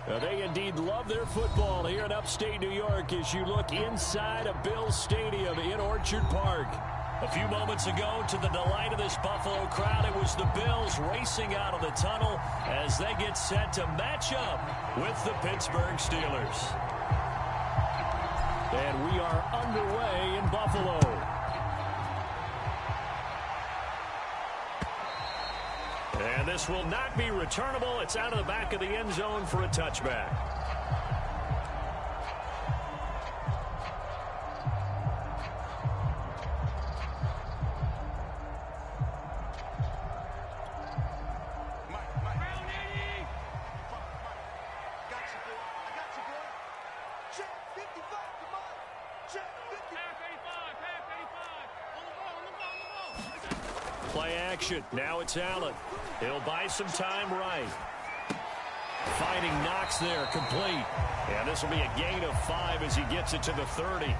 They indeed love their football here in upstate New York as you look inside of Bills Stadium in Orchard Park. A few moments ago, to the delight of this Buffalo crowd, it was the Bills racing out of the tunnel as they get set to match up with the Pittsburgh Steelers. And we are underway in Buffalo. And this will not be returnable. It's out of the back of the end zone for a touchback. Play action. Now it's Allen. He'll buy some time right. Finding Knox there, complete. And this will be a gain of 5 as he gets it to the 30.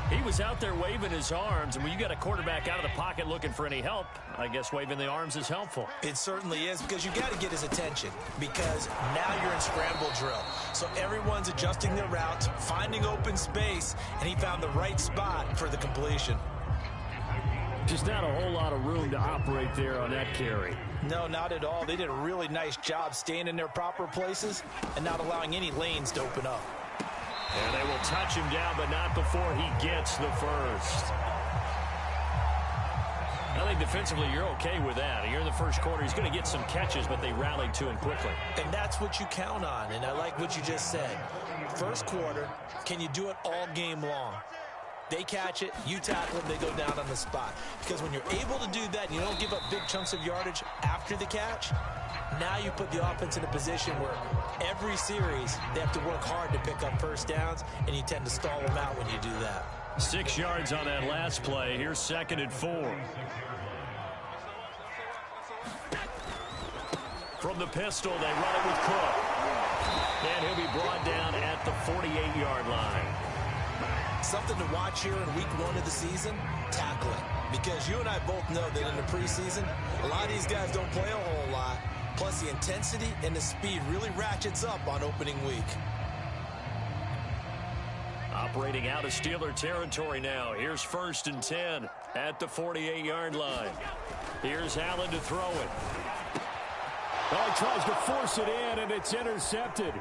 He was out there waving his arms, and when you got a quarterback out of the pocket looking for any help, I guess waving the arms is helpful. It certainly is, because you got to get his attention, because now you're in scramble drill. So everyone's adjusting their routes, finding open space, and he found the right spot for the completion. Just not a whole lot of room to operate there on that carry. No, not at all. They did a really nice job staying in their proper places and not allowing any lanes to open up. And they will touch him down, but not before he gets the first. I think defensively you're okay with that. You're in the first quarter. He's going to get some catches, but they rallied to him quickly. And that's what you count on, and I like what you just said. First quarter, can you do it all game long? They catch it, you tackle them, they go down on the spot. Because when you're able to do that and you don't give up big chunks of yardage after the catch, now you put the offense in a position where every series they have to work hard to pick up first downs, and you tend to stall them out when you do that. 6 yards on that last play. Here's 2nd and 4. From the pistol, they run it with Cook. And he'll be brought down at the 48-yard line. Something to watch here in week 1 of the season, tackling. Because you and I both know that in the preseason, a lot of these guys don't play a whole lot. Plus, the intensity and the speed really ratchets up on opening week. Operating out of Steeler territory now. Here's 1st and 10 at the 48-yard line. Here's Allen to throw it. Oh, he tries to force it in, and it's intercepted.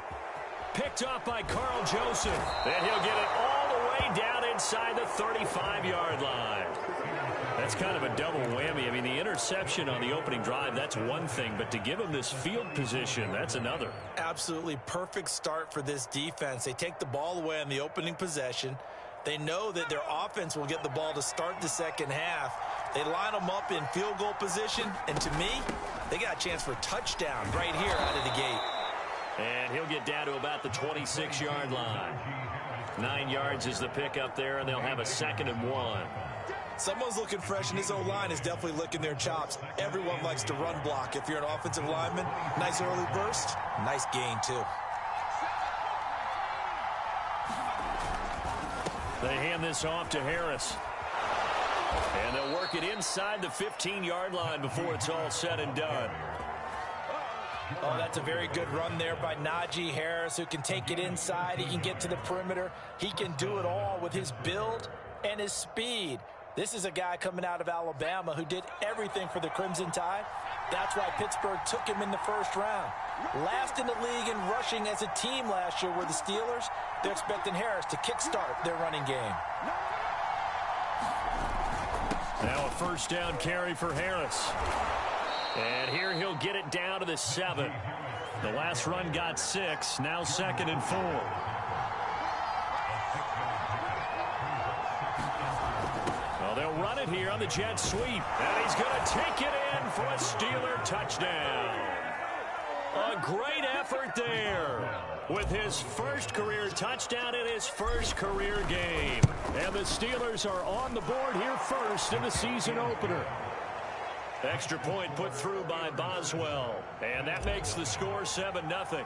Picked up by Carl Joseph. And he'll get it all the way down inside the 35-yard line. That's kind of a double whammy. I mean, the interception on the opening drive, that's one thing. But to give him this field position, that's another. Absolutely perfect start for this defense. They take the ball away on the opening possession. They know that their offense will get the ball to start the second half. They line them up in field goal position. And to me, they got a chance for a touchdown right here out of the gate. And he'll get down to about the 26-yard line. 9 yards is the pickup there, and they'll have a 2nd and 1. Someone's looking fresh, and this O-line is definitely licking their chops. Everyone likes to run block. If you're an offensive lineman, nice early burst, nice gain, too. They hand this off to Harris. And they'll work it inside the 15-yard line before it's all said and done. Oh, that's a very good run there by Najee Harris, who can take it inside. He can get to the perimeter. He can do it all with his build and his speed. This is a guy coming out of Alabama who did everything for the Crimson Tide. That's why Pittsburgh took him in the first round. Last in the league in rushing as a team last year were the Steelers. They're expecting Harris to kickstart their running game. Now a 1st down carry for Harris. And here he'll get it down to the 7. The last run got 6. Now 2nd and 4. Well, they'll run it here on the jet sweep. And he's going to take it in for a Steeler touchdown. A great effort there with his first career touchdown in his first career game. And the Steelers are on the board here first in the season opener. Extra point put through by Boswell. And that makes the score 7-0.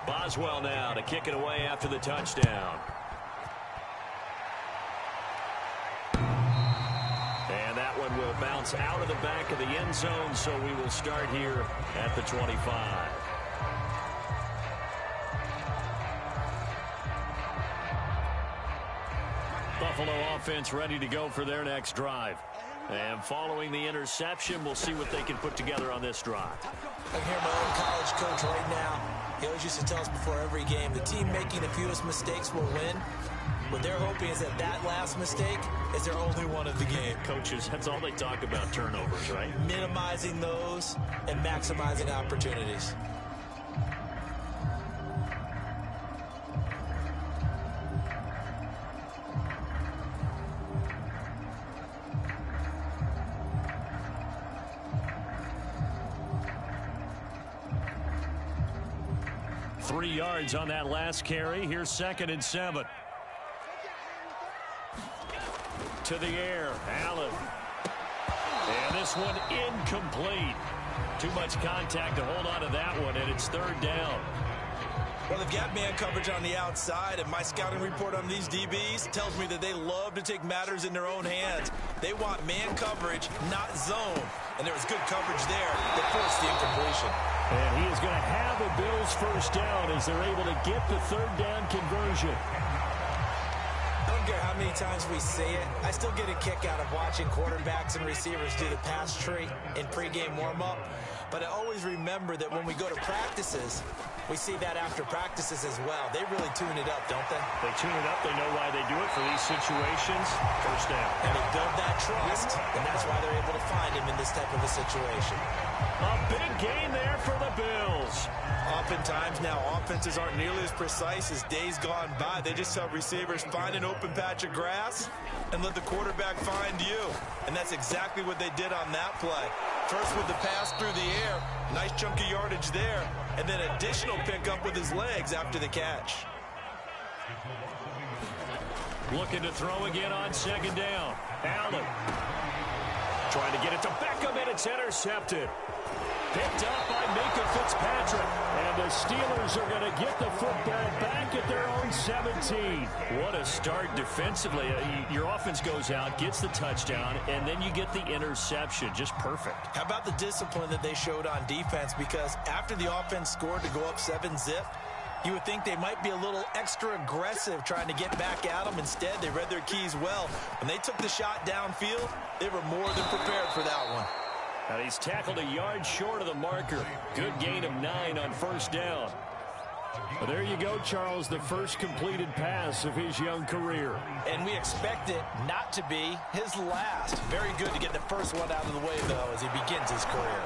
Boswell now to kick it away after the touchdown. And that one will bounce out of the back of the end zone, so we will start here at the 25. Buffalo offense ready to go for their next drive. And following the interception, we'll see what they can put together on this drive. I can hear my own college coach right now. He always used to tell us before every game, the team making the fewest mistakes will win. What they're hoping is that that last mistake is their only one of the game. Coaches, that's all they talk about, turnovers, right? Minimizing those and maximizing opportunities. Three yards on that last carry. Here's 2nd and 7. To the air, Allen. And this one incomplete. Too much contact to hold on to that one, and it's 3rd down. Well, they've got man coverage on the outside, and my scouting report on these DBs tells me that they love to take matters in their own hands. They want man coverage, not zone. And there was good coverage there that forced the incompletion. And he is going to have a Bills first down as they're able to get the 3rd down conversion. I don't care how many times we say it, I still get a kick out of watching quarterbacks and receivers do the pass tree in pregame warm-up. But I always remember that when we go to practices, we see that after practices as well. They really tune it up, don't they? They tune it up. They know why they do it for these situations. First down. And they build that trust, and that's why they're able to find him in this type of a situation. A big gain there for the Bills. Oftentimes now, offenses aren't nearly as precise as days gone by. They just tell receivers, find an open patch of grass and let the quarterback find you. And that's exactly what they did on that play. First with the pass through the air, nice chunk of yardage there, and then additional pickup with his legs after the catch. Looking to throw again on 2nd down. Allen trying to get it to Beckham, and it's intercepted. Picked up by Minka Fitzpatrick. And the Steelers are going to get the football back at their own 17. What a start defensively. Your offense goes out, gets the touchdown, and then you get the interception. Just perfect. How about the discipline that they showed on defense? Because after the offense scored to go up 7-zip, you would think they might be a little extra aggressive trying to get back at them. Instead, they read their keys well. When they took the shot downfield, they were more than prepared for that one. And he's tackled a yard short of the marker. Good gain of 9 on 1st down. Well, there you go, Charles, the first completed pass of his young career. And we expect it not to be his last. Very good to get the first one out of the way, though, as he begins his career.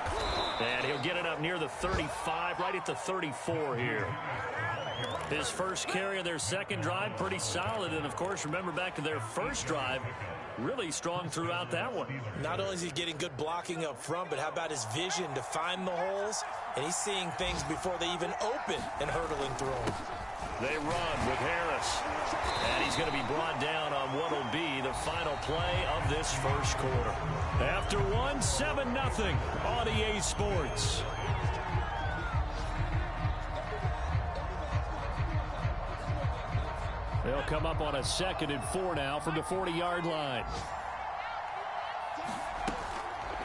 And he'll get it up near the 35, right at the 34 here. His first carry of their 2nd drive, pretty solid. And, of course, remember back to their first drive, really strong throughout that one. Not only is he getting good blocking up front, but how about his vision to find the holes? And he's seeing things before they even open and hurdling through them. They run with Harris. And he's going to be brought down on what will be the final play of this first quarter. After 7-0 on EA Sports. They'll come up on a 2nd and 4 now from the 40-yard line.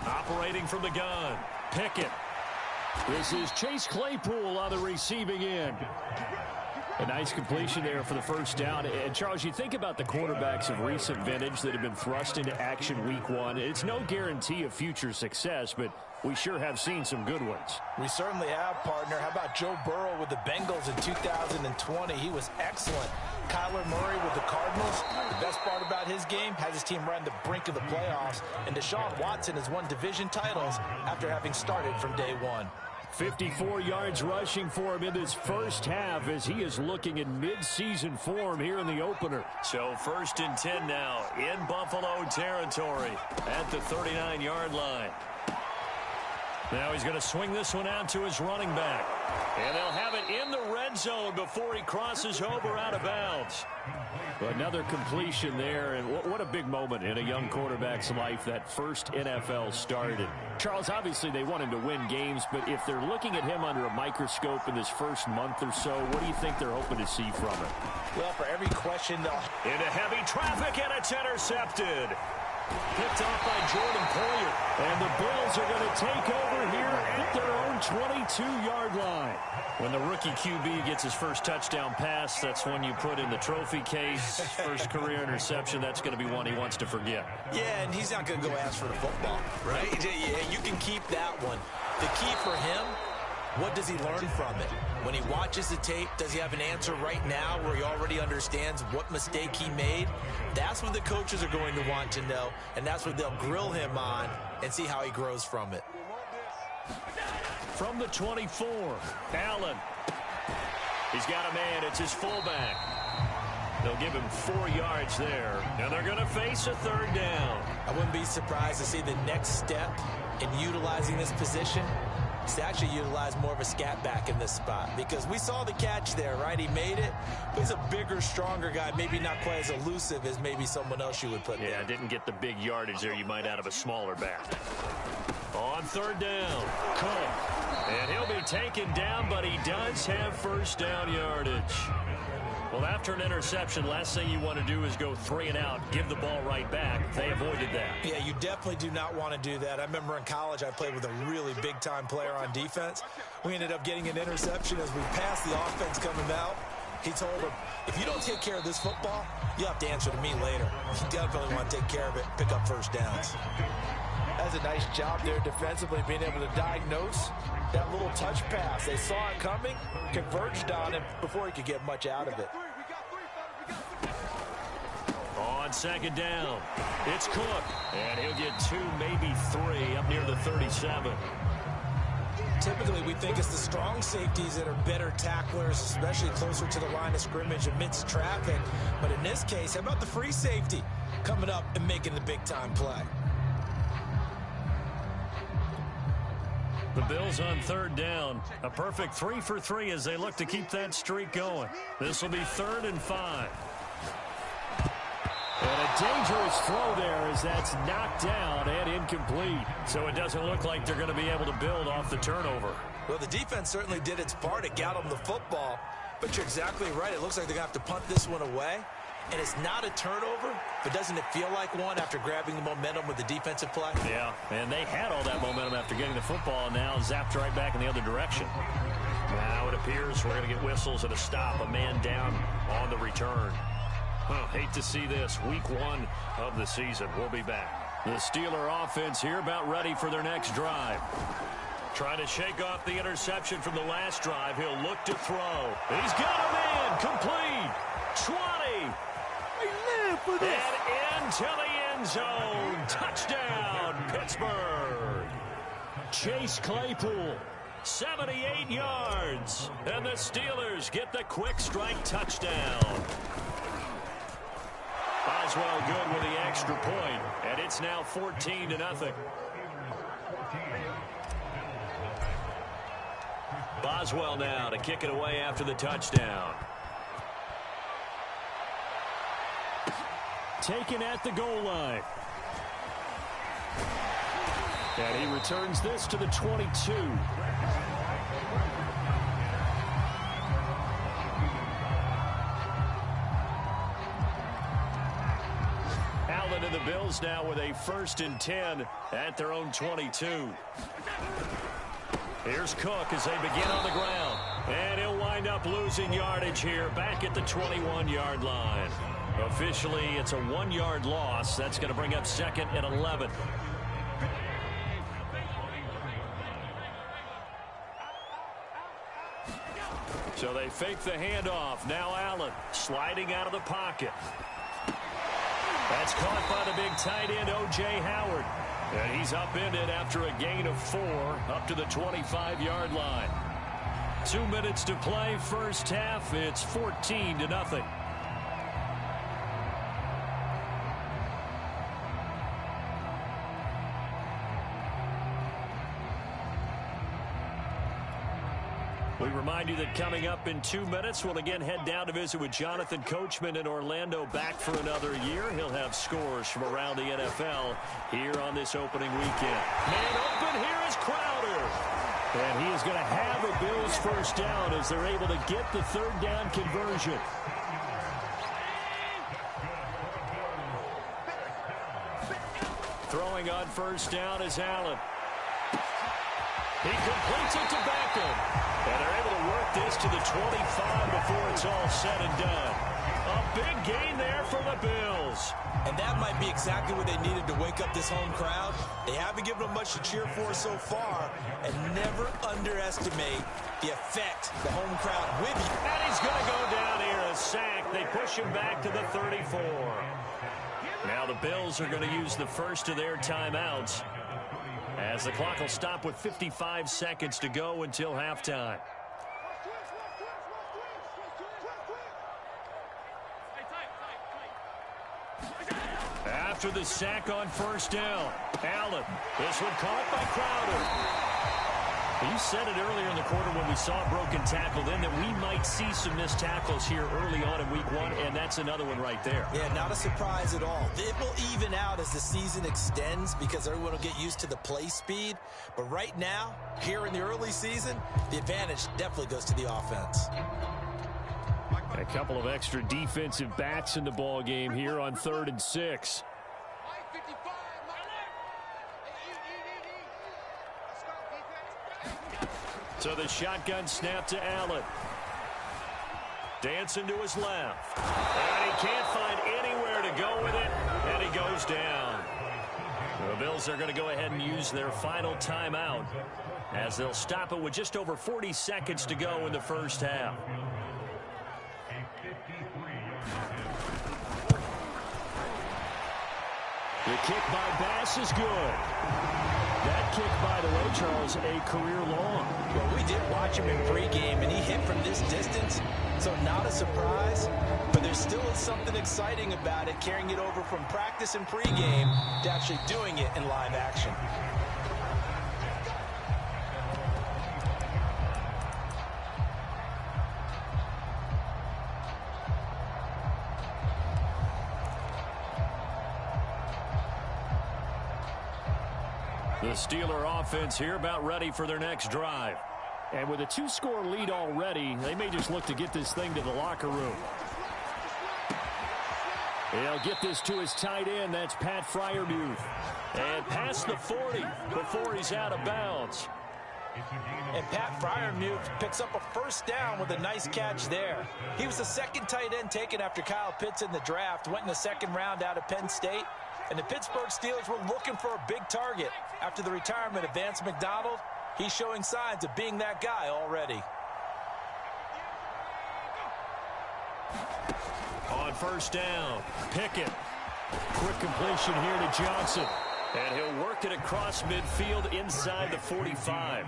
Operating from the gun. Pickett. This is Chase Claypool on the receiving end. A nice completion there for the first down. And, Charles, you think about the quarterbacks of recent vintage that have been thrust into action week 1. It's no guarantee of future success, but we sure have seen some good ones. We certainly have, partner. How about Joe Burrow with the Bengals in 2020? He was excellent. Kyler Murray with the Cardinals. The best part about his game, has his team right on the brink of the playoffs. And Deshaun Watson has won division titles after having started from day 1. 54 yards rushing for him in this first half as he is looking in mid-season form here in the opener. So 1st and 10 now in Buffalo territory at the 39-yard line. Now he's going to swing this one out to his running back. And they'll have it in the red zone before he crosses over out of bounds. Another completion there, and what a big moment in a young quarterback's life, that first NFL start. And Charles, obviously they want him to win games, but if they're looking at him under a microscope in this first month or so, what do you think they're hoping to see from him? Well, for every question, they'll... Into heavy traffic, and it's intercepted. Picked off by Jordan Poyer. And the Bills are going to take over here at their own 22-yard line. When the rookie QB gets his first touchdown pass, that's when you put in the trophy case. First career interception, that's going to be one he wants to forget. Yeah, and he's not going to go ask for the football, right? Yeah, you can keep that one. The key for him, what does he learn from it? When he watches the tape, does he have an answer right now where he already understands what mistake he made? That's what the coaches are going to want to know, and that's what they'll grill him on and see how he grows from it. From the 24, Allen. He's got a man. It's his fullback. They'll give him 4 yards there, and they're going to face a third down. I wouldn't be surprised to see the next step in utilizing this position is to actually utilize more of a scat back in this spot, because we saw the catch there, right? He made it, but he's a bigger, stronger guy, maybe not quite as elusive as maybe someone else you would put there. Yeah, didn't get the big yardage there you might out of a smaller back. On third down, Cook. And he'll be taken down, but he does have first down yardage. Well, after an interception, last thing you want to do is go 3 and out, give the ball right back. They avoided that. Yeah, you definitely do not want to do that. I remember in college I played with a really big-time player on defense. We ended up getting an interception as we passed the offense coming out. He told him, if you don't take care of this football, you'll have to answer to me later. You definitely want to take care of it, pick up first downs. That's a nice job there defensively, being able to diagnose that little touch pass. They saw it coming, converged on him before he could get much out of it. On second down, it's Cook. And he'll get 2, maybe 3 up near the 37. Typically, we think it's the strong safeties that are better tacklers, especially closer to the line of scrimmage amidst traffic. But in this case, how about the free safety coming up and making the big-time play? The Bills on third down. A perfect 3 for 3 as they look to keep that streak going. This will be 3rd and 5. And a dangerous throw there as that's knocked down and incomplete. So it doesn't look like they're going to be able to build off the turnover. Well, the defense certainly did its part. It got them the football. But you're exactly right. It looks like they're going to have to punt this one away. And it's not a turnover, but doesn't it feel like one after grabbing the momentum with the defensive play? Yeah, and they had all that momentum after getting the football, and now zapped right back in the other direction. Now it appears we're going to get whistles at a stop, a man down on the return. Hate to see this. Week 1 of the season. We'll be back. The Steeler offense here about ready for their next drive. Trying to shake off the interception from the last drive. He'll look to throw. He's got a man. Complete. 20. And into the end zone. Touchdown, Pittsburgh. Chase Claypool, 78 yards. And the Steelers get the quick strike touchdown. Boswell good with the extra point, and it's now 14-0. Boswell now to kick it away after the touchdown. Taken at the goal line. And he returns this to the 22. Allen and the Bills now with a 1st and 10 at their own 22. Here's Cook as they begin on the ground. And he'll wind up losing yardage here back at the 21-yard line. Officially, it's a 1-yard loss. That's going to bring up 2nd and 11. So they fake the handoff. Now Allen sliding out of the pocket. That's caught by the big tight end, O.J. Howard. And he's upended after a gain of 4 up to the 25-yard line. 2 minutes to play, first half. It's 14-0. We remind you that coming up in 2 minutes, we'll again head down to visit with Jonathan Coachman in Orlando, back for another year. He'll have scores from around the NFL here on this opening weekend. Man open, here is Crowder. And he is going to have a Bills first down as they're able to get the 3rd down conversion. Throwing on first down is Allen. He completes it to Beckham. And they're able to work this to the 25 before it's all said and done. A big gain there for the Bills. And that might be exactly what they needed to wake up this home crowd. They haven't given them much to cheer for so far. And never underestimate the effect the home crowd will be. And he's going to go down here, a sack. They push him back to the 34. Now the Bills are going to use the first of their timeouts, as the clock will stop with 55 seconds to go until halftime. After the sack on first down, Allen. This one caught by Crowder. You said it earlier in the quarter when we saw a broken tackle then that we might see some missed tackles here early on in week one, and that's another one right there. Yeah, not a surprise at all. It will even out as the season extends because everyone will get used to the play speed. But right now, here in the early season, the advantage definitely goes to the offense. A couple of extra defensive backs in the ball game here on 3rd and 6. So the shotgun snap to Allen. Dancing to his left. And he can't find anywhere to go with it. And he goes down. The Bills are going to go ahead and use their final timeout, as they'll stop it with just over 40 seconds to go in the first half. The kick by Bass is good. That kick, by the way, Charles, a career long. Well, we did watch him in pregame, and he hit from this distance, so not a surprise. But there still is something exciting about it, carrying it over from practice and pregame to actually doing it in live action. The Steeler offense here about ready for their next drive. And with a 2-score lead already, they may just look to get this thing to the locker room. He'll get this to his tight end. That's Pat Freiermuth. And past the 40 before he's out of bounds. And Pat Freiermuth picks up a first down with a nice catch there. He was the second tight end taken after Kyle Pitts in the draft. Went in the second round out of Penn State. And the Pittsburgh Steelers were looking for a big target. After the retirement of Vance McDonald, he's showing signs of being that guy already. On first down, Pickett. Quick completion here to Johnson. And he'll work it across midfield inside the 45.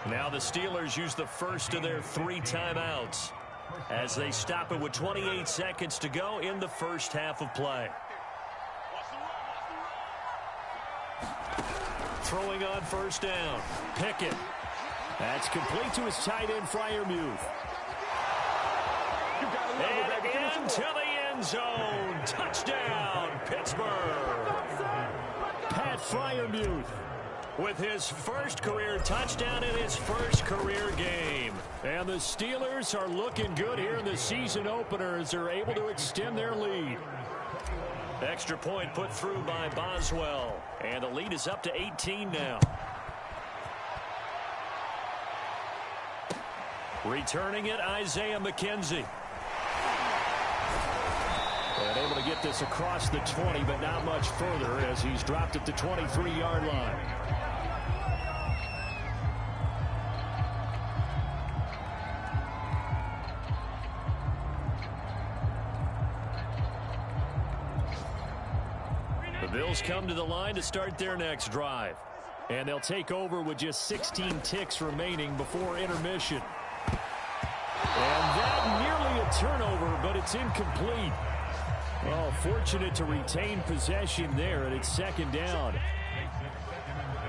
Now the Steelers use the first of their 3 timeouts, as they stop it with 28 seconds to go in the first half of play. Throwing on first down, Pickett. That's complete to his tight end, Freiermuth. And into the end zone. Touchdown, Pittsburgh. Pat Freiermuth with his first career touchdown in his first career game. And the Steelers are looking good here in the season opener as they're able to extend their lead. Extra point put through by Boswell. And the lead is up to 18 now. Returning it, Isaiah McKenzie. And able to get this across the 20, but not much further as he's dropped at the 23-yard line. The Bills come to the line to start their next drive. And they'll take over with just 16 ticks remaining before intermission. And that nearly a turnover, but it's incomplete. Well, fortunate to retain possession there, and it's second down.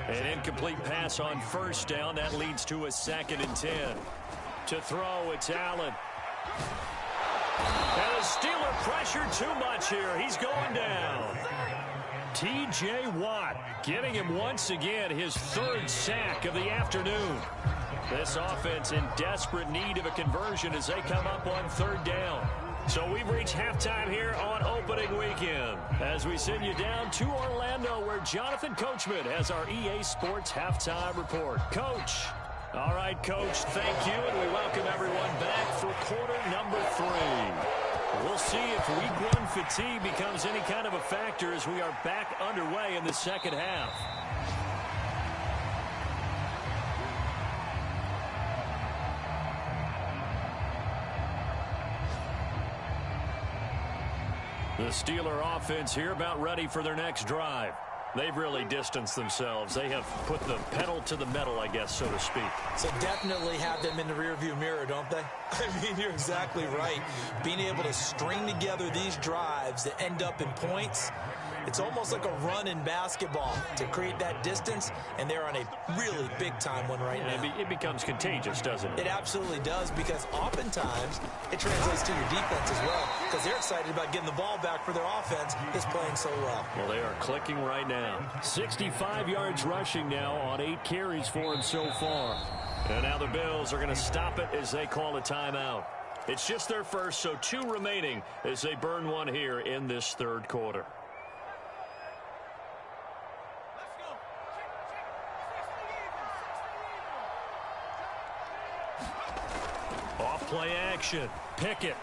An incomplete pass on first down. That leads to a 2nd and 10. To throw, it's Allen. And the Steeler pressure too much here. He's going down. T.J. Watt getting him once again his 3rd sack of the afternoon. This offense in desperate need of a conversion as they come up on 3rd down. So we've reached halftime here on opening weekend as we send you down to Orlando where Jonathan Coachman has our EA Sports halftime report. Coach. All right, Coach, thank you, and we welcome everyone back for quarter number 3. We'll see if week 1 fatigue becomes any kind of a factor as we are back underway in the second half. The Steeler offense here about ready for their next drive. They've really distanced themselves. They have put the pedal to the metal, I guess, so to speak. So definitely have them in the rearview mirror, don't they? I mean, you're exactly right. Being able to string together these drives that end up in points, it's almost like a run in basketball to create that distance, and they're on a really big-time one right now. It becomes contagious, doesn't it? It absolutely does, because oftentimes it translates to your defense as well, because they're excited about getting the ball back for their offense that's playing so well. Well, they are clicking right now. 65 yards rushing now on 8 carries for him so far. And now the Bills are going to stop it as they call a timeout. It's just their first, so 2 remaining as they burn one here in this third quarter. Off play action. Pickett.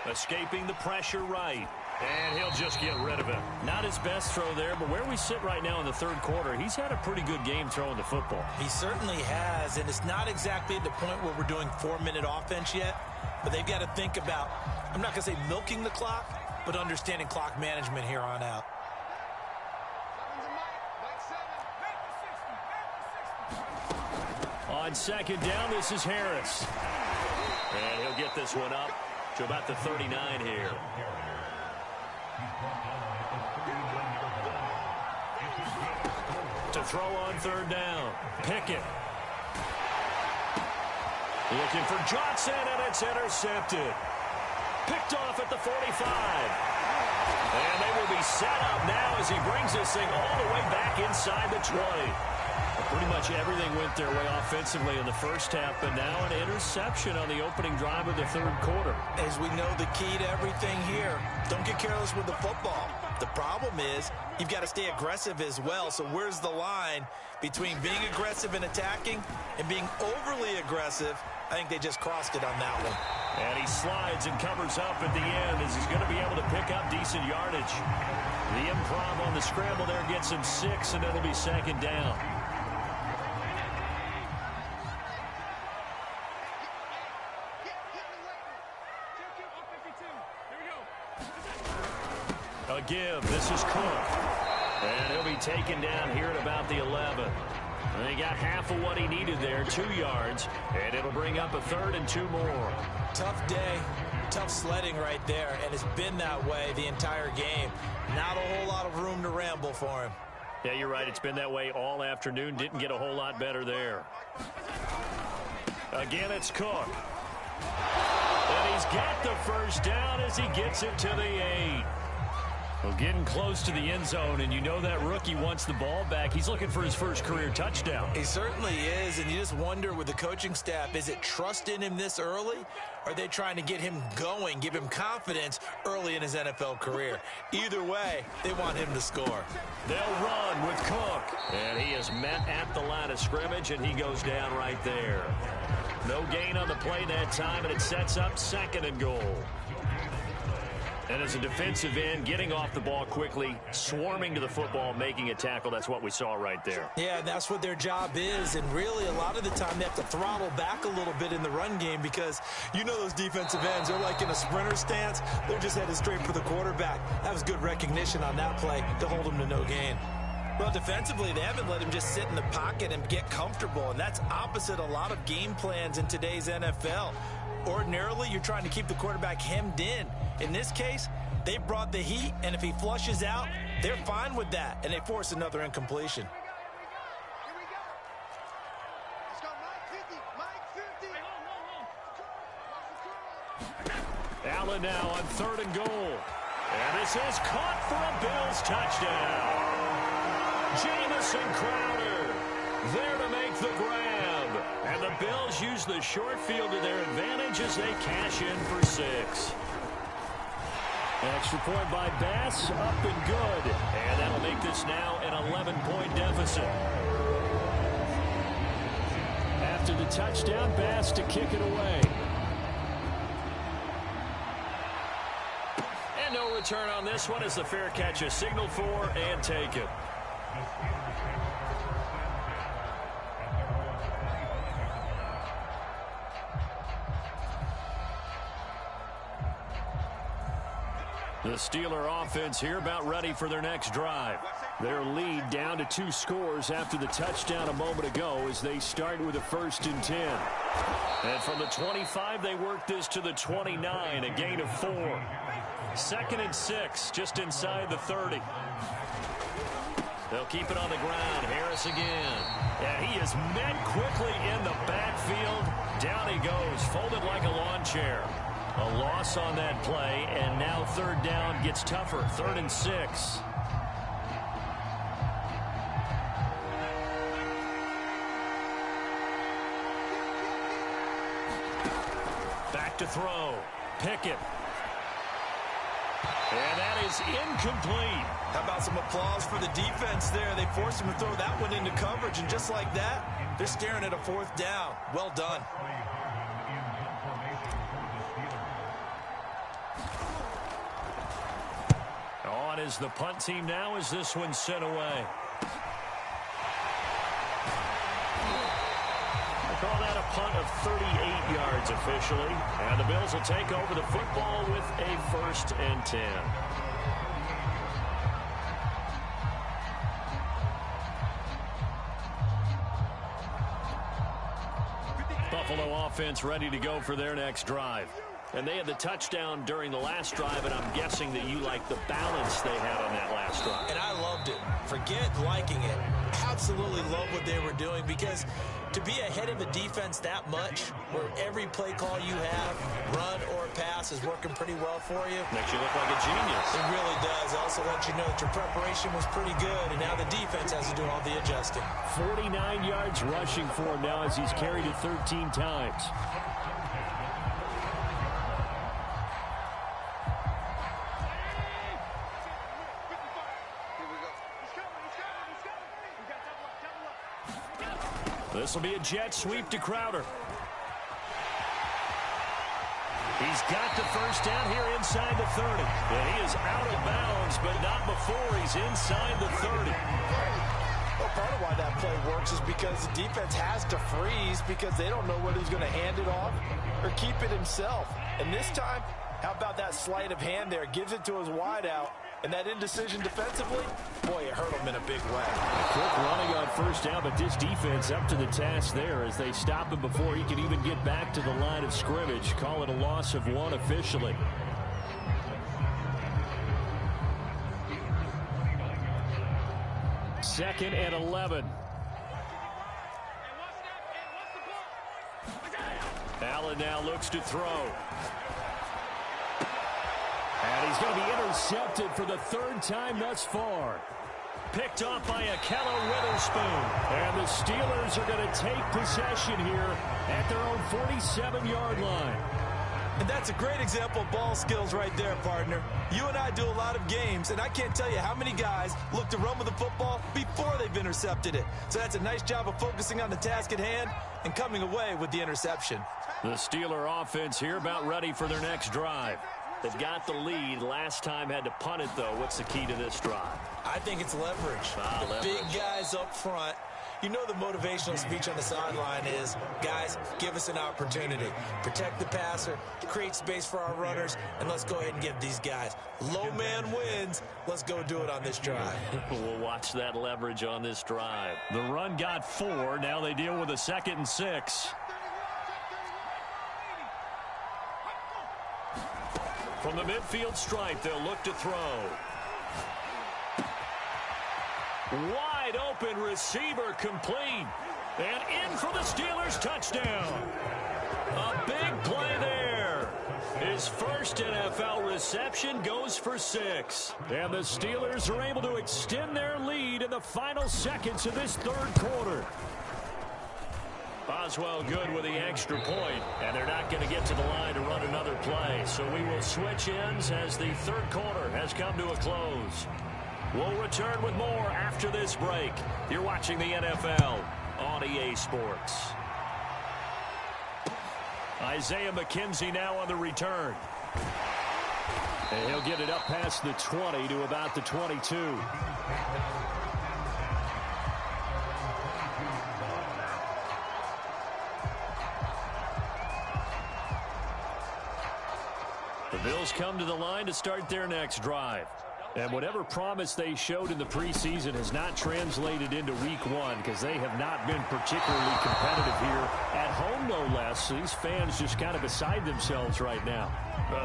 Escaping the pressure right. And he'll just get rid of it. Not his best throw there, but where we sit right now in the third quarter, he's had a pretty good game throwing the football. He certainly has, and it's not exactly at the point where we're doing 4-minute offense yet, but they've got to think about, I'm not going to say milking the clock, but understanding clock management here on out. On second down, this is Harris. And he'll get this one up to about the 39 here. To throw on third down. Pickett. Looking for Johnson, and it's intercepted. Picked off at the 45. And they will be set up now as he brings this thing all the way back inside the 20. Pretty much everything went their way offensively in the first half, but now an interception on the opening drive of the third quarter. As we know, the key to everything here, don't get careless with the football. The problem is you've got to stay aggressive as well. So where's the line between being aggressive and attacking and being overly aggressive? I think they just crossed it on that one. And he slides and covers up at the end as he's going to be able to pick up decent yardage. The improv on the scramble there gets him 6, and it'll be second down. A give. This is Cook. And he'll be taken down here at about the 11. And he got half of what he needed there, 2 yards. And it'll bring up a 3rd and 2 more. Tough day. Tough sledding right there. And it's been that way the entire game. Not a whole lot of room to ramble for him. Yeah, you're right. It's been that way all afternoon. Didn't get a whole lot better there. Again, it's Cook. And he's got the first down as he gets it to the 8. Well, getting close to the end zone, and you know that rookie wants the ball back. He's looking for his first career touchdown. He certainly is, and you just wonder with the coaching staff, is it trust in him this early? Or are they trying to get him going, give him confidence early in his NFL career? Either way, they want him to score. They'll run with Cook. And he is met at the line of scrimmage, and he goes down right there. No gain on the play that time, and it sets up 2nd and goal. And as a defensive end, getting off the ball quickly, swarming to the football, making a tackle, that's what we saw right there. Yeah, that's what their job is, and really a lot of the time they have to throttle back a little bit in the run game because you know those defensive ends, they're like in a sprinter stance. They're just headed straight for the quarterback. That was good recognition on that play to hold him to no gain. Well, defensively, they haven't let him just sit in the pocket and get comfortable, and that's opposite a lot of game plans in today's NFL. Ordinarily, you're trying to keep the quarterback hemmed in. In this case, they brought the heat, and if he flushes out, they're fine with that, and they force another incompletion. Allen now on 3rd and goal. And this is caught for a Bills touchdown. Jamison Crowder there to make the grab. And the Bills Steelers use the short field to their advantage as they cash in for 6. Extra point by Bass, up and good. And that'll make this now an 11-point deficit. After the touchdown, Bass to kick it away. And no return on this one as the fair catch is signaled for and taken. The Steeler offense here about ready for their next drive. Their lead down to 2 scores after the touchdown a moment ago as they start with a 1st and 10. And from the 25, they work this to the 29, a gain of 4. 2nd and 6, just inside the 30. They'll keep it on the ground. Harris again. And he is met quickly in the backfield. Down he goes, folded like a lawn chair. A loss on that play, and now 3rd down gets tougher. 3rd and 6. Back to throw. Pickett. And that is incomplete. How about some applause for the defense there? They forced him to throw that one into coverage, and just like that, they're staring at a 4th down. Well done. On is the punt team now as this one's sent away. I call that a punt of 38 yards officially. And the Bills will take over the football with a 1st and 10. Buffalo offense ready to go for their next drive. And they had the touchdown during the last drive, and I'm guessing that you like the balance they had on that last drive. And I loved it. Forget liking it. Absolutely love what they were doing, because to be ahead of a defense that much, where every play call you have, run or pass, is working pretty well for you. Makes you look like a genius. It really does. Also lets you know that your preparation was pretty good, and now the defense has to do all the adjusting. 49 yards rushing for him now as he's carried it 13 times. This will be a jet sweep to Crowder. He's got the 1st down here inside the 30. And he is out of bounds, but not before he's inside the 30. Well, part of why that play works is because the defense has to freeze because they don't know whether he's going to hand it off or keep it himself. And this time, how about that sleight of hand there? Gives it to his wideout. And that indecision defensively, boy, it hurt him in a big way. Quick running on 1st down, but this defense up to the task there as they stop him before he can even get back to the line of scrimmage. Call it a loss of 1 officially. Second and 11. Allen now looks to throw. And he's going to be intercepted for the 3rd time thus far. Picked off by Akello Witherspoon. And the Steelers are going to take possession here at their own 47-yard line. And that's a great example of ball skills right there, partner. You and I do a lot of games, and I can't tell you how many guys look to run with the football before they've intercepted it. So that's a nice job of focusing on the task at hand and coming away with the interception. The Steeler offense here about ready for their next drive. They've got the lead. Last time had to punt it, though. What's the key to this drive? I think it's leverage. The big guys up front. You know the motivational speech on the sideline is, guys, give us an opportunity. Protect the passer, create space for our runners, and let's go ahead and give these guys. Low man wins. Let's go do it on this drive. We'll watch that leverage on this drive. The run got 4. Now they deal with a 2nd and 6. From the midfield stripe, they'll look to throw. Wide open receiver complete. And in for the Steelers touchdown. A big play there. His first NFL reception goes for 6. And the Steelers are able to extend their lead in the final seconds of this 3rd quarter. Boswell good with the extra point, and they're not going to get to the line to run another play. So we will switch ends as the third quarter has come to a close. We'll return with more after this break. You're watching the NFL on EA Sports. Isaiah McKenzie now on the return. And he'll get it up past the 20 to about the 22. The Bills come to the line to start their next drive. And whatever promise they showed in the preseason has not translated into week one because they have not been particularly competitive here at home, no less. These fans just kind of beside themselves right now.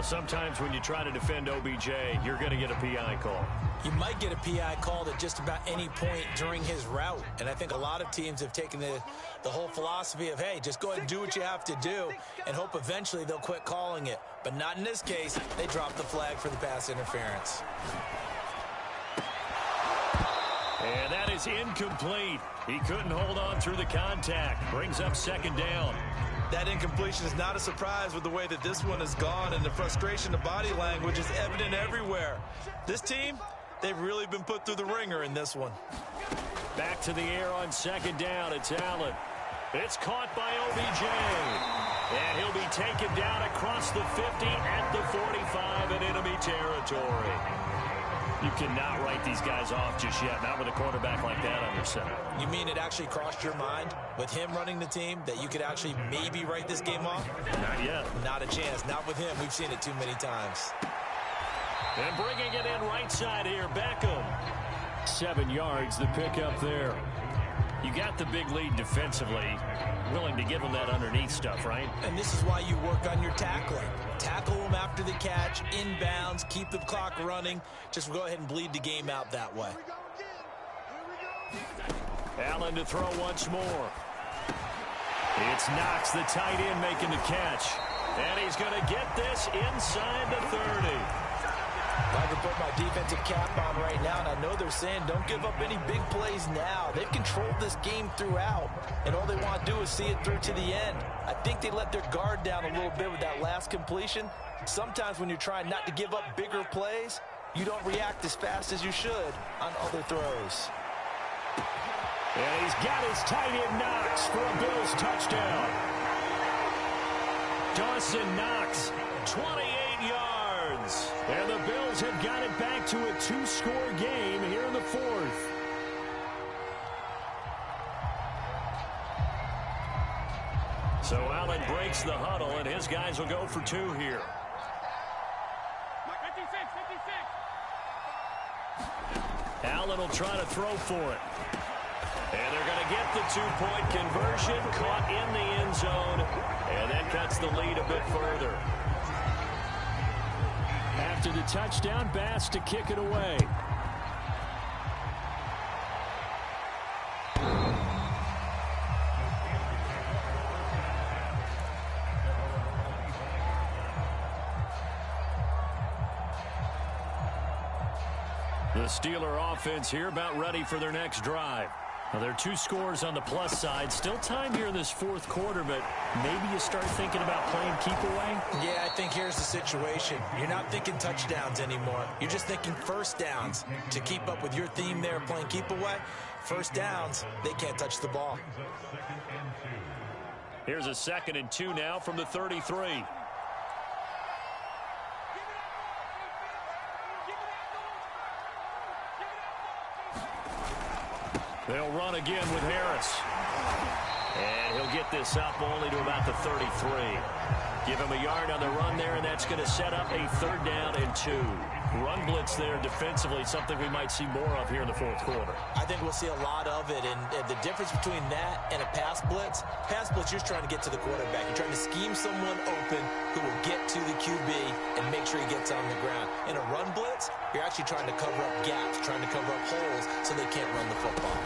Sometimes when you try to defend OBJ, you're going to get a PI call. You might get a PI called at just about any point during his route. And I think a lot of teams have taken the whole philosophy of, hey, just go ahead and do what you have to do and hope eventually they'll quit calling it. But not in this case. They dropped the flag for the pass interference. And that is incomplete. He couldn't hold on through the contact. Brings up second down. That incompletion is not a surprise with the way that this one has gone, and the frustration of body language is evident everywhere. This team, they've really been put through the ringer in this one. Back to the air on second down. It's Allen. It's caught by OBJ. And he'll be taken down across the 50 at the 45 in enemy territory. You cannot write these guys off just yet, not with a quarterback like that under center. You mean it actually crossed your mind with him running the team that you could actually maybe write this game off? Not yet. Not a chance. Not with him. We've seen it too many times. And bringing it in right side here, Beckham. 7 yards, the pickup there. You got the big lead defensively. Willing to give them that underneath stuff, right? And this is why you work on your tackling. Tackle them after the catch, inbounds, keep the clock running. Just go ahead and bleed the game out that way. Allen to throw once more. It's Knox, the tight end, making the catch. And he's going to get this inside the 30. If I could put my defensive cap on right now, and I know they're saying don't give up any big plays now. They've controlled this game throughout, and all they want to do is see it through to the end. I think they let their guard down a little bit with that last completion. Sometimes when you're trying not to give up bigger plays, you don't react as fast as you should on other throws. And he's got his tight end Knox for a Bills touchdown. Dawson Knox, 28 yards. And the Bills have got it back to a 2-score game here in the fourth. So Allen breaks the huddle, and his guys will go for 2 here. 56. Allen will try to throw for it. And they're going to get the 2-point conversion, caught in the end zone, and that cuts the lead a bit further. After the touchdown, Bass to kick it away. The Steeler offense here about ready for their next drive. Now, there are 2 scores on the plus side. Still time here in this fourth quarter, but maybe you start thinking about playing keep away? Yeah, I think here's the situation. You're not thinking touchdowns anymore. You're just thinking first downs. To keep up with your theme there, playing keep away, first downs, they can't touch the ball. Here's a 2nd and 2 now from the 33. They'll run again with Harris. And he'll get this up only to about the 33. Give him a yard on the run there, and that's going to set up a 3rd down and 2. Run blitz there defensively, something we might see more of here in the fourth quarter. I think we'll see a lot of it, and the difference between that and a pass blitz, you're just trying to get to the quarterback. You're trying to scheme someone open who will get to the QB and make sure he gets on the ground. In a run blitz, you're actually trying to cover up gaps, trying to cover up holes so they can't run the football.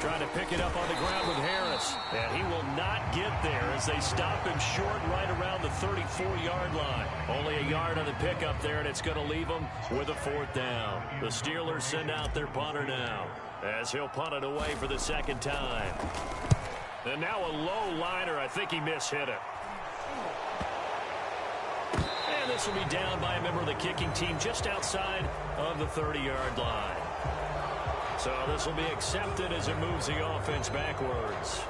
Trying to pick it up on the ground with Harris. And he will not get there as they stop him short right around the 34-yard line. Only a yard on the pickup there, and it's going to leave him with a 4th down. The Steelers send out their punter now as he'll punt it away for the 2nd time. And now a low liner. I think he mishit it. And this will be down by a member of the kicking team just outside of the 30-yard line. So this will be accepted as it moves the offense backwards.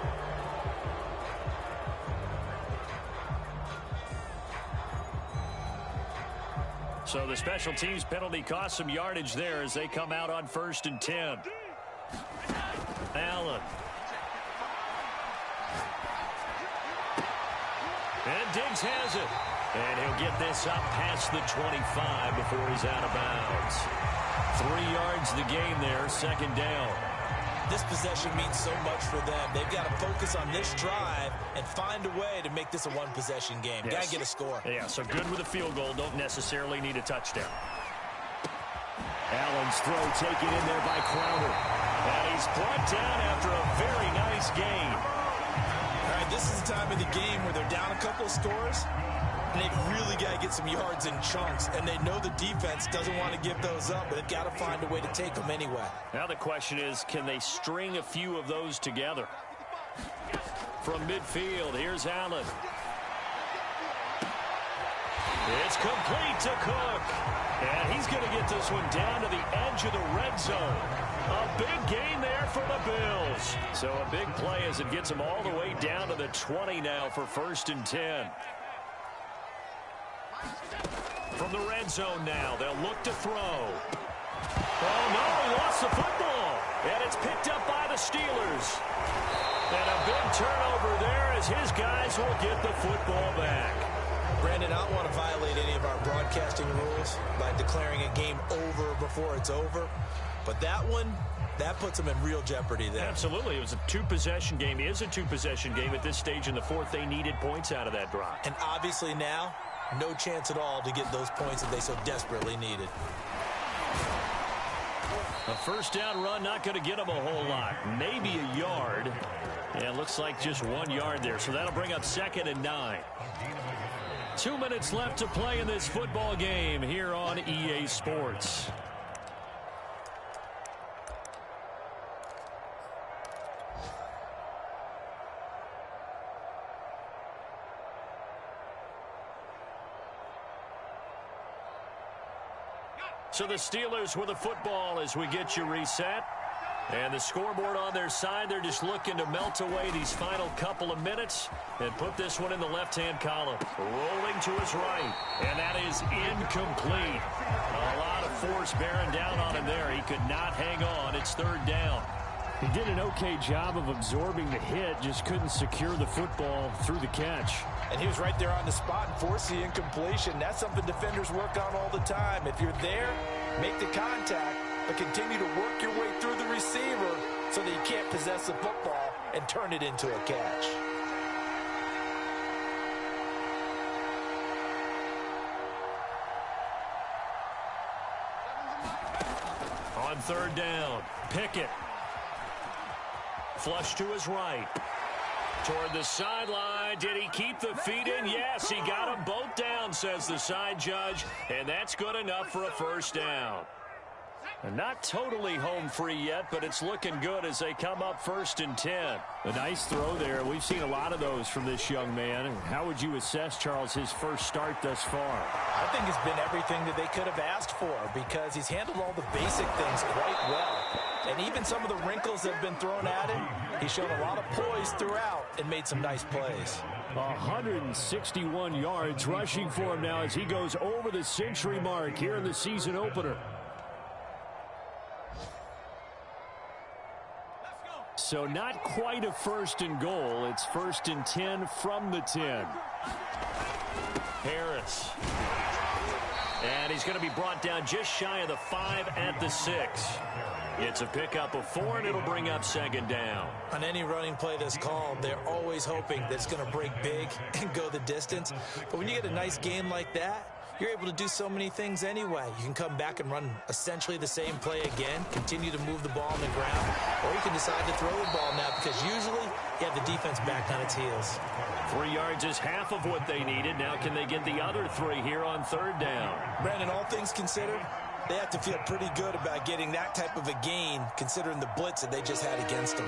So the special teams penalty cost some yardage there as they come out on 1st and 10. Allen. And Diggs has it. And he'll get this up past the 25 before he's out of bounds. 3 yards the game there, 2nd down. This possession means so much for them. They've got to focus on this drive and find a way to make this a one-possession game. Yes. Got to get a score. Yeah, so good with a field goal. Don't necessarily need a touchdown. Allen's throw taken in there by Crowder. And he's brought down after a very nice gain. All right, this is the time of the game where they're down a couple of scores, and they've really got to get some yards in chunks, and they know the defense doesn't want to give those up, but they've got to find a way to take them anyway. Now the question is, can they string a few of those together? From midfield, here's Allen. It's complete to Cook. And he's going to get this one down to the edge of the red zone. A big gain there for the Bills. So a big play as it gets them all the way down to the 20 now for 1st and 10. From the red zone now, they'll look to throw. Oh, no, he lost the football. And it's picked up by the Steelers. And a big turnover there as his guys will get the football back. Brandon, I don't want to violate any of our broadcasting rules by declaring a game over before it's over. But that one, that puts them in real jeopardy there. Absolutely. It was a 2-possession game. It is a 2-possession game at this stage in the 4th. They needed points out of that drive. And obviously now, no chance at all to get those points that they so desperately needed. A 1st down run, not going to get them a whole lot. Maybe a yard. And looks like just 1 yard there. So that'll bring up 2nd and 9. 2 minutes left to play in this football game here on EA Sports. So the Steelers with the football as we get you reset. And the scoreboard on their side, they're just looking to melt away these final couple of minutes and put this one in the left-hand column. Rolling to his right, and that is incomplete. A lot of force bearing down on him there. He could not hang on. It's 3rd down. He did an okay job of absorbing the hit, just couldn't secure the football through the catch. And he was right there on the spot and forced the incompletion. That's something defenders work on all the time. If you're there, make the contact, but continue to work your way through the receiver so that you can't possess the football and turn it into a catch. On 3rd down, Pickett. Flush to his right. Toward the sideline. Did he keep the feet in? Yes, he got them both down, says the side judge. And that's good enough for a 1st down. And not totally home free yet, but it's looking good as they come up 1st and 10. A nice throw there. We've seen a lot of those from this young man. How would you assess, Charles, his first start thus far? I think it's been everything that they could have asked for because he's handled all the basic things quite well. And even some of the wrinkles that have been thrown at him, he's shown a lot of poise throughout and made some nice plays. 161 yards rushing for him now as he goes over the century mark here in the season opener. So not quite a 1st and goal. It's 1st and 10 from the 10. Harris. And he's going to be brought down just shy of the 5 at the 6. It's a pickup of 4, and it'll bring up 2nd down. On any running play that's called, they're always hoping that it's going to break big and go the distance. But when you get a nice game like that, you're able to do so many things anyway. You can come back and run essentially the same play again, continue to move the ball on the ground, or you can decide to throw the ball now because usually you have the defense back on its heels. 3 yards is half of what they needed. Now can they get the other 3 here on 3rd down? Brandon, all things considered, they have to feel pretty good about getting that type of a gain considering the blitz that they just had against them.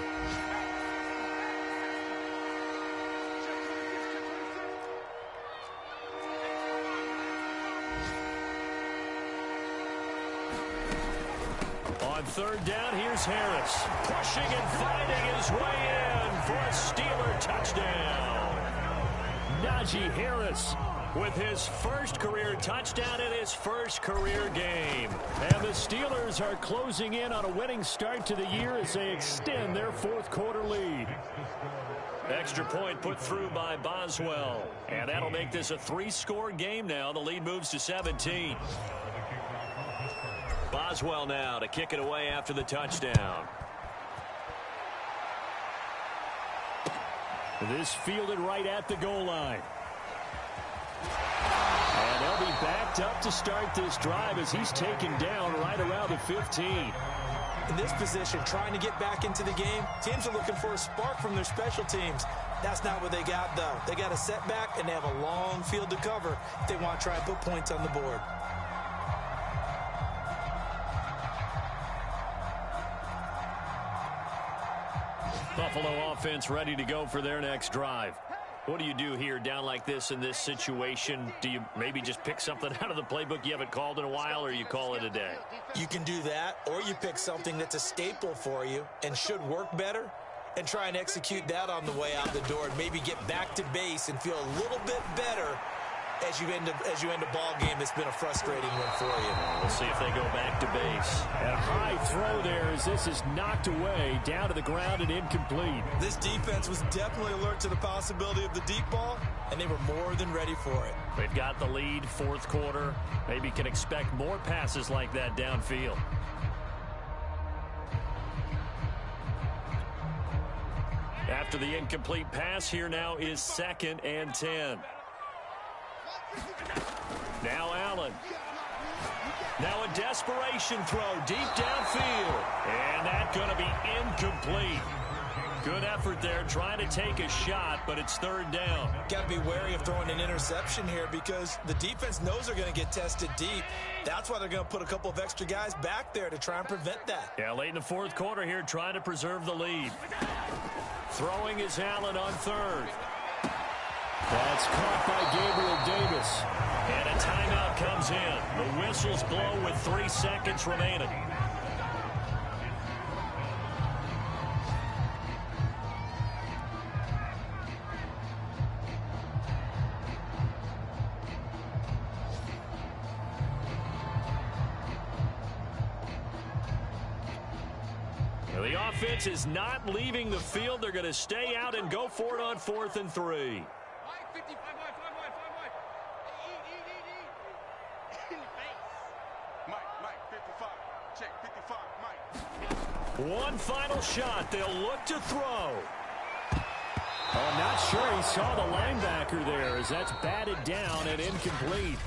third down, here's Harris. Pushing and fighting his way in for a Steeler touchdown. Najee Harris with his first career touchdown in his first career game. And the Steelers are closing in on a winning start to the year as they extend their fourth quarter lead. Extra point put through by Boswell. And that'll make this a 3-score game now. The lead moves to 17. Boswell now to kick it away after the touchdown. This fielded right at the goal line. And they'll be backed up to start this drive as he's taken down right around the 15. In this position, trying to get back into the game, teams are looking for a spark from their special teams. That's not what they got, though. They got a setback, and they have a long field to cover if they want to try and put points on the board. Buffalo offense ready to go for their next drive. What do you do here down like this in this situation? Do you maybe just pick something out of the playbook you haven't called in a while, or you call it a day? You can do that, or you pick something that's a staple for you and should work better and try and execute that on the way out the door and maybe get back to base and feel a little bit better as you end a ball game that's been a frustrating one for you. We'll see if they go back to base. And a high throw there as this is knocked away, down to the ground and incomplete. This defense was definitely alert to the possibility of the deep ball, and they were more than ready for it. They've got the lead, fourth quarter. Maybe can expect more passes like that downfield. After the incomplete pass, here now is 2nd and 10. Now Allen. Now a desperation throw deep downfield. And that's going to be incomplete. Good effort there trying to take a shot, but it's 3rd down. Got to be wary of throwing an interception here because the defense knows they're going to get tested deep. That's why they're going to put a couple of extra guys back there to try and prevent that. Yeah, late in the fourth quarter here trying to preserve the lead. Throwing is Allen on 3rd. That's caught by Gabriel Davis. And a timeout comes in. The whistles blow with 3 seconds remaining. The offense is not leaving the field. They're going to stay out and go for it on 4th and 3. One final shot. They'll look to throw. I'm not sure he saw the linebacker there as that's batted down and incomplete.